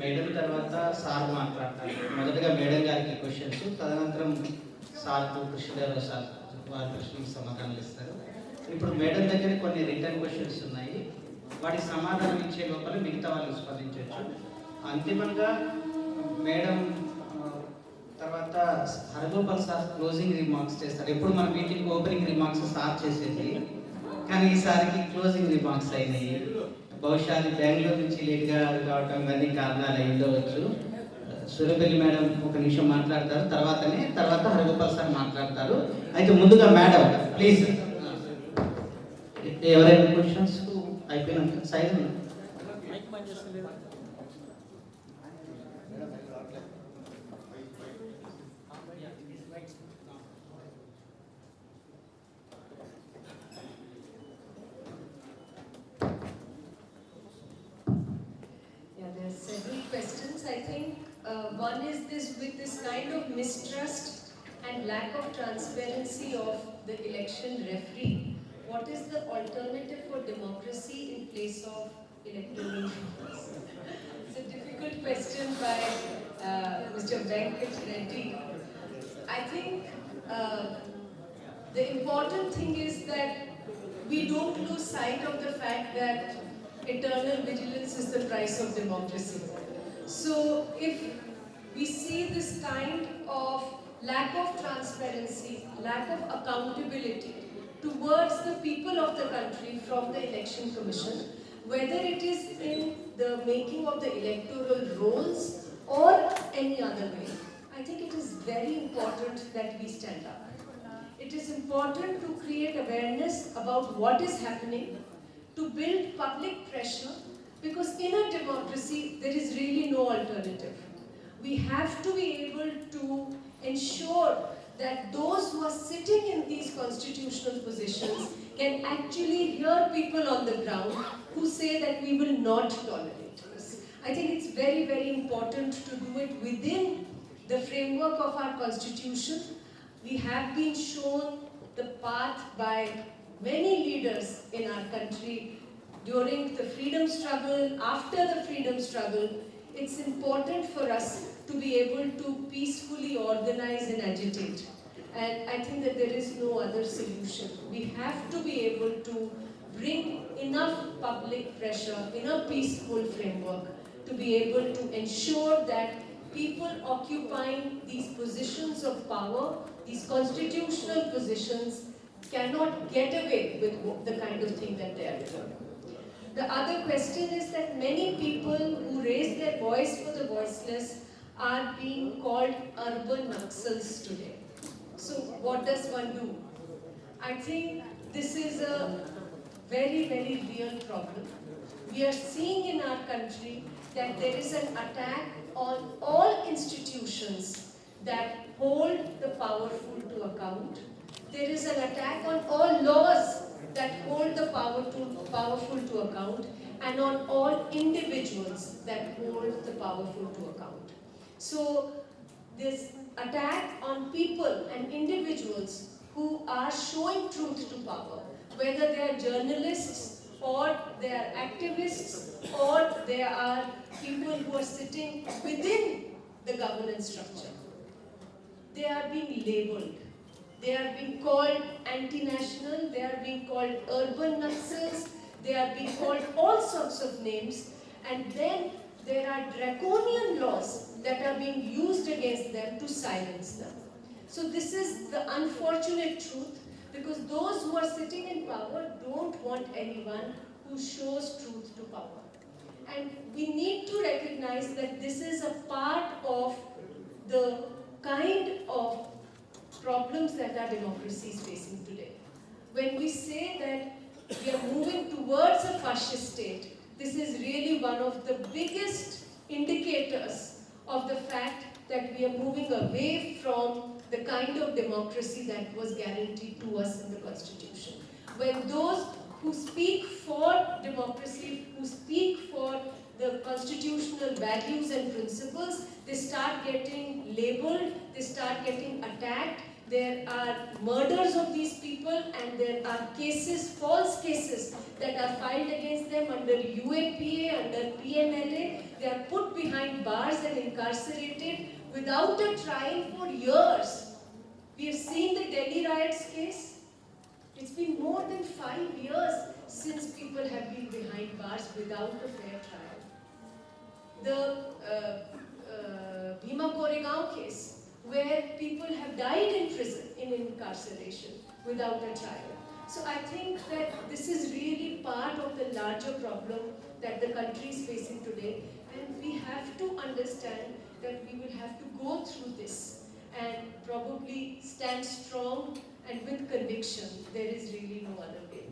Madam తర్వాత sir మాట్లాడతారు. మొదటగా మేడం గారికి క్వశ్చన్స్, తదనంతరం సార్కు కృష్ణదేవరావు సార్ వారి ప్రశ్నలకు సమాధానాలు ఇస్తారు. ఇప్పుడు మేడం దగ్గర కొన్ని రిటర్న్ క్వశ్చన్స్ ఉన్నాయి. వాటి సమాధానం ఇచ్చే లోపల మిగతా వాళ్ళు స్పందించవచ్చు. అంతిమంగా మేడం తర్వాత హరగోపాల్ సార్ క్లోజింగ్ రిమార్క్స్ చేస్తారు. ఎప్పుడు మన మీటింగ్ ఓపెనింగ్ రిమార్క్స్ స్టార్ట్ చేసేది, కానీ ఈసారికి క్లోజింగ్ రిమార్క్స్ అయినాయి. బహుశా అది బెంగళూరు నుంచి లేట్గా కావటం అన్ని కారణాలు అయ్యిండవచ్చు. సూర్యపల్లి మేడం ఒక నిమిషం మాట్లాడతారు, తర్వాత హరగోపాల్ సార్ మాట్లాడతారు. అయితే ముందుగా మేడం ప్లీజ్, ఎవరైనా క్వశ్చన్స్ అయిపోయిన size Several questions. I think one is this: with this kind of mistrust and lack of transparency of the election referee, what is the alternative for democracy in place of electoral measures? It's a difficult question by Mr. Venkat Reddy. I think the important thing is that we don't lose sight of the fact that eternal vigilance is the price of democracy. So if we see this kind of lack of transparency, lack of accountability towards the people of the country from the Election Commission, whether it is in the making of the electoral rolls or any other way, I think it is very important that we stand up. It is important to create awareness about what is happening, to build public pressure, because in a democracy there is really no alternative. We have to be able to ensure that those who are sitting in these constitutional positions can actually hear people on the ground who say that we will not tolerate this. I think it's very, very important to do it within the framework of our constitution. We have been shown the path by many leaders in our country during the freedom struggle, after the freedom struggle. It's important for us to be able to peacefully organize and agitate. And I think that there is no other solution. We have to be able to bring enough public pressure in a peaceful framework to be able to ensure that people occupying these positions of power, these constitutional positions, cannot get away with the kind of thing that they are doing. The other question is that many people who raise their voice for the voiceless are being called urban Naxals today. So what does one do? I think this is a very, very real problem. We are seeing in our country that there is an attack on all institutions that hold the powerful to account. There is an attack on all laws that hold the powerful to account, and on all individuals that hold the powerful to account. So this attack on people and individuals who are showing truth to power, whether they are journalists or they are activists or they are people who are sitting within the governance structure, they are being labeled. They are being called anti-national, they are being called urban Naxals, they are being called all sorts of names, and then there are draconian laws that are being used against them to silence them. So this is the unfortunate truth, because those who are sitting in power don't want anyone who shows truth to power. And we need to recognize that this is a part of the kind of problems that our democracy is facing today. When we say that we are moving towards a fascist state, this is really one of the biggest indicators of the fact that we are moving away from the kind of democracy that was guaranteed to us in the Constitution. When those who speak for democracy, who speak for the constitutional values and principles, they start getting labeled, they start getting attacked, there are murders of these people, and there are cases, false cases, that are filed against them under UAPA, under PMLA. They are put behind bars and incarcerated without a trial for years. We have seen the Delhi riots case. It's been more than 5 years since people have been behind bars without a fair trial. The Bhima Koregaon case, where people have died in prison, in incarceration, without a trial. So I think that this is really part of the larger problem that the country is facing today, and we have to understand that we will have to go through this and probably stand strong and with conviction. There is really no other way.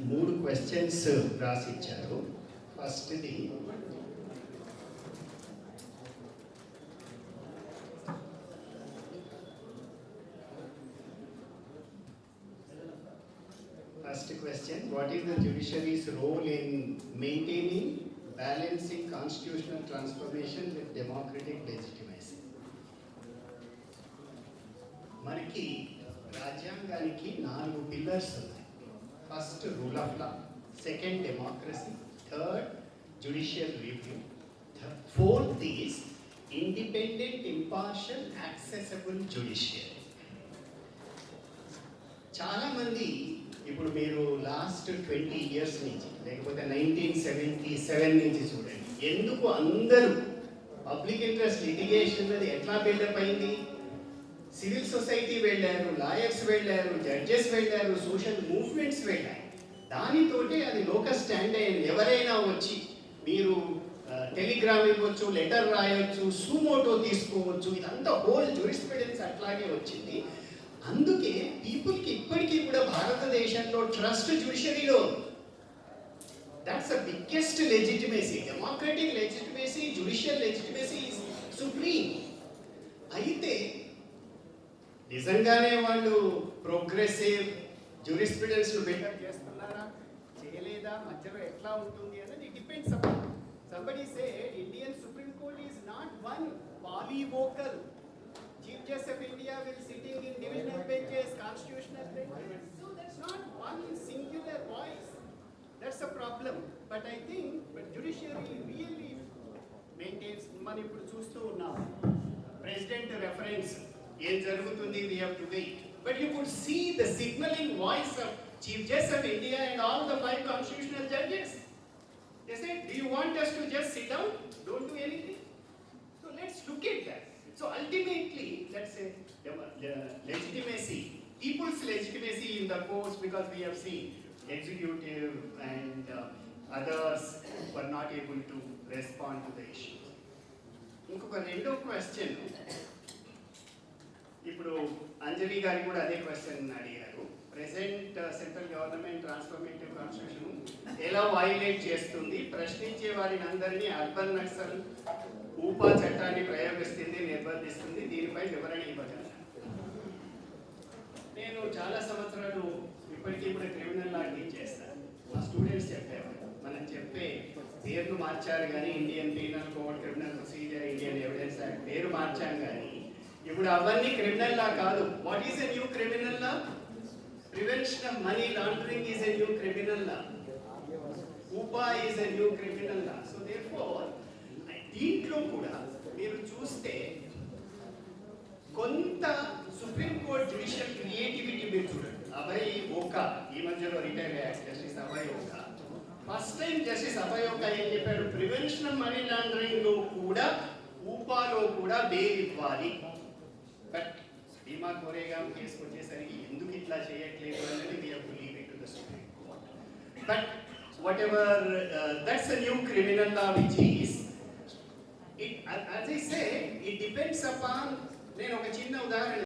మూడు questions రాసి ఇచ్చారు. ఫస్ట్ది question, what is the judiciary's role in maintaining, balancing constitutional transformation with democratic legitimacy? మనకి రాజ్యాంగానికి 4 pillars ఉన్నాయి. First rule of law, second democracy, third judicial review, fourth is independent, impartial, accessible judiciary. చాలామంది ఇప్పుడు మీరు last 20 years నుంచి లేకపోతే 1977 నుంచి చూడండి, ఎందుకు అందరూ పబ్లిక్ ఇంట్రెస్ట్ లిటిగేషన్ అది ఎట్లా బిల్డప్ అయింది? సివిల్ సొసైటీ వెళ్ళారు, లాయర్స్ వెళ్ళారు, జడ్జెస్ వెళ్ళారు, సోషల్ మూవ్మెంట్స్ వెళ్ళారు. దానితోటే అది లోకల్ స్టాండ్ అయ్యింది. ఎవరైనా వచ్చి మీరు టెలిగ్రామ్ ఇవ్వచ్చు, లెటర్ రాయొచ్చు, సూమోటో తీసుకోవచ్చు, ఇదంతా హోల్ జూరిస్ప్రుడెన్స్ అట్లాగే వచ్చింది. అందుకే పీపుల్కి ఇప్పటికీ కూడా భారతదేశంలో ట్రస్ట్ జ్యుడిషియరీలో. That's the biggest legitimacy. Democratic legitimacy, judicial legitimacy is supreme. అయితే నిజంగానే వాళ్ళు ప్రోగ్రెసివ్ జ్యూరిస్ప్రుడెన్స్ బిల్డప్ చేస్తున్నారా, చేయలేదా, మధ్యలో ఎట్లా ఉంటుంది అనేది depends upon. Somebody say Indian supreme court is not one polyvocal. Chief Justice of India will sitting in divisional benches, constitutional benches. So that's not one singular voice. That's a problem. But I think judiciary really maintains. మనం ఇప్పుడు చూస్తూ ఉన్నాం president reference ఏం జరుగుతుంది, we have to wait. But you could see the signaling voice of Chief Justice of India and all the 5 constitutional judges. They said, do you want us to just sit down, don't do anything? So let's look at that. So ultimately, let's say legitimacy, people's legitimacy in the courts, because we have seen executive and others were not able to respond to the issue. ఇంకొక రెండో question, ఇప్పుడు అంజలి గారు కూడా అదే question అడిగారు. Present central government transformative constitution ఎలా violate చేస్తుంది, ప్రశ్నించే వారిని అందరినీ అర్బన్ నక్సల్ ఊపా చట్టాన్ని ప్రయోగిస్తుంది, నిర్బంధిస్తుంది, దీనిపై వివరణ ఇవ్వగలరు. నేను చాలా సంవత్సరాలు ఇప్పటికీ కూడా క్రిమినల్ లా టీచ్ చేస్తాను. మా స్టూడెంట్స్ చెప్పేవారు, మనం చెప్పే పేర్లు మార్చారు కానీ Indian penal code, criminal procedure, Indian evidence act పేరు మార్చాం కానీ ఇప్పుడు అవన్నీ క్రిమినల్ లా కాదు. What is a new criminal law? Prevention of money laundering is a new criminal law. UAPA is a new criminal law. So therefore దీంట్లో కూడా మీరు చూస్తే కొంత సుప్రీంకోర్టు జ్యుడిషియల్ క్రియేటివిటీ మీరు చూడండి. అభయ్ ఓకా ఈ మధ్యలో రిటైర్ అయ్యారు, justice Abhay Oka. First time justice Abhay Oka ఏం చెప్పారు, ప్రివెన్షన్ ఆఫ్ మనీ లాండరింగ్ లో కూడా, ఊపాలో కూడా బెయిల్ ఇవ్వాలి. బట్ భీమా కోరేగాం కేసుకు వచ్చేసరికి ఎందుకు ఇట్లా చేయట్లేదు అనేది we have to leave it to the Supreme Court. But whatever, that's a new criminal law which is, it, as I say, it depends upon. నేను ఒక చిన్న ఉదాహరణ